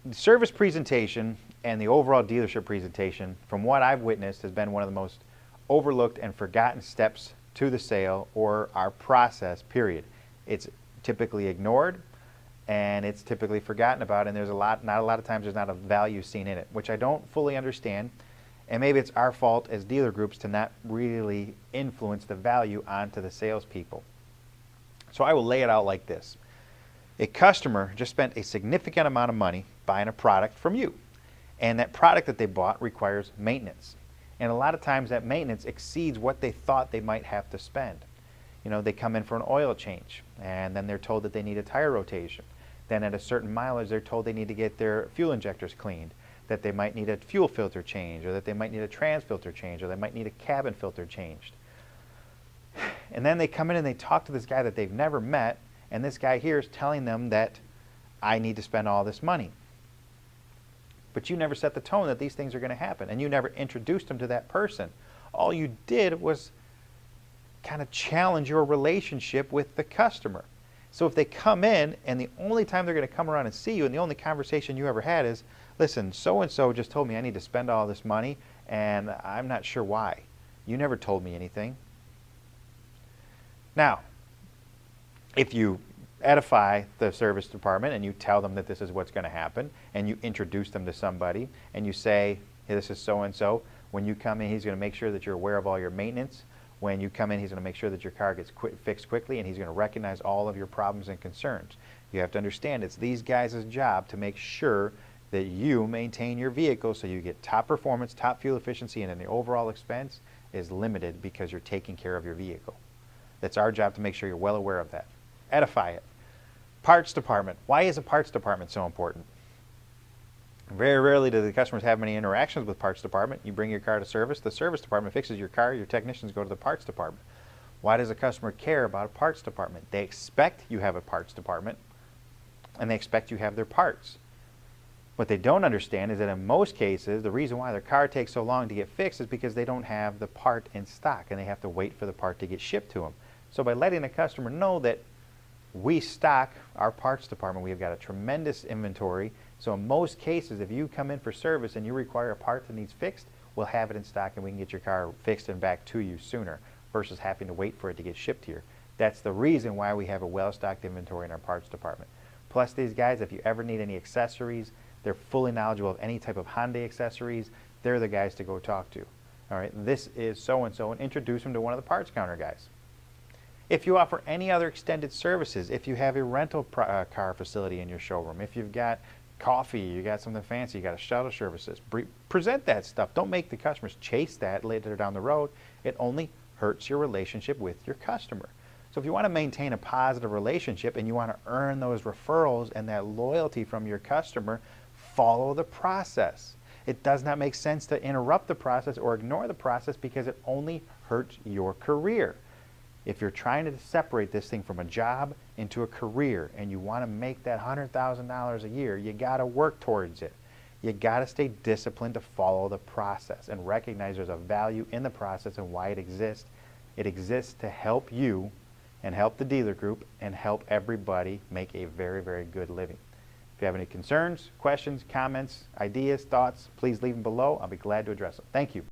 the service presentation and the overall dealership presentation, from what I've witnessed, has been one of the most overlooked and forgotten steps to the sale or our process, period. It's typically ignored and it's typically forgotten about, and there's not a lot of times there's not a value seen in it, which I don't fully understand. And maybe it's our fault as dealer groups to not really influence the value onto the salespeople. So I will lay it out like this. A customer just spent a significant amount of money buying a product from you. And that product that they bought requires maintenance. And a lot of times that maintenance exceeds what they thought they might have to spend. You know, they come in for an oil change, and then they're told that they need a tire rotation. Then at a certain mileage, they're told they need to get their fuel injectors cleaned, that they might need a fuel filter change, or that they might need a trans filter change, or they might need a cabin filter changed. And then they come in and they talk to this guy that they've never met, and this guy here is telling them that I need to spend all this money. But you never set the tone that these things are going to happen, and you never introduced them to that person. All you did was kind of challenge your relationship with the customer. So if they come in and the only time they're going to come around and see you and the only conversation you ever had is, listen, so-and-so just told me I need to spend all this money and I'm not sure why. You never told me anything. Now, if you edify the service department and you tell them that this is what's going to happen and you introduce them to somebody and you say, hey, this is so-and-so. When you come in, he's going to make sure that you're aware of all your maintenance. When you come in, he's going to make sure that your car gets fixed quickly, and he's going to recognize all of your problems and concerns. You have to understand it's these guys' job to make sure that you maintain your vehicle so you get top performance, top fuel efficiency, and then the overall expense is limited because you're taking care of your vehicle. That's our job to make sure you're well aware of that. Edify it. Parts department. Why is a parts department so important? Very rarely do the customers have many interactions with parts department. You bring your car to service, the service department fixes your car, your technicians go to the parts department. Why does a customer care about a parts department? They expect you have a parts department and they expect you have their parts. What they don't understand is that in most cases, the reason why their car takes so long to get fixed is because they don't have the part in stock and they have to wait for the part to get shipped to them. So by letting the customer know that we stock our parts department, we've got a tremendous inventory. So in most cases, if you come in for service and you require a part that needs fixed, we'll have it in stock and we can get your car fixed and back to you sooner versus having to wait for it to get shipped here. That's the reason why we have a well-stocked inventory in our parts department. Plus these guys, if you ever need any accessories, they're fully knowledgeable of any type of Hyundai accessories. They're the guys to go talk to. All right, this is so-and-so, and introduce them to one of the parts counter guys. If you offer any other extended services, if you have a rental car facility in your showroom, if you've got coffee, you got something fancy, you got a shuttle services, present that stuff. Don't make the customers chase that later down the road. It only hurts your relationship with your customer. So if you want to maintain a positive relationship and you want to earn those referrals and that loyalty from your customer, follow the process. It does not make sense to interrupt the process or ignore the process because it only hurts your career. If you're trying to separate this thing from a job into a career and you want to make that $100,000 a year, you got to work towards it. You got to stay disciplined to follow the process and recognize there's a value in the process and why it exists. It exists to help you and help the dealer group and help everybody make a very, very good living. If you have any concerns, questions, comments, ideas, thoughts, please leave them below. I'll be glad to address them. Thank you.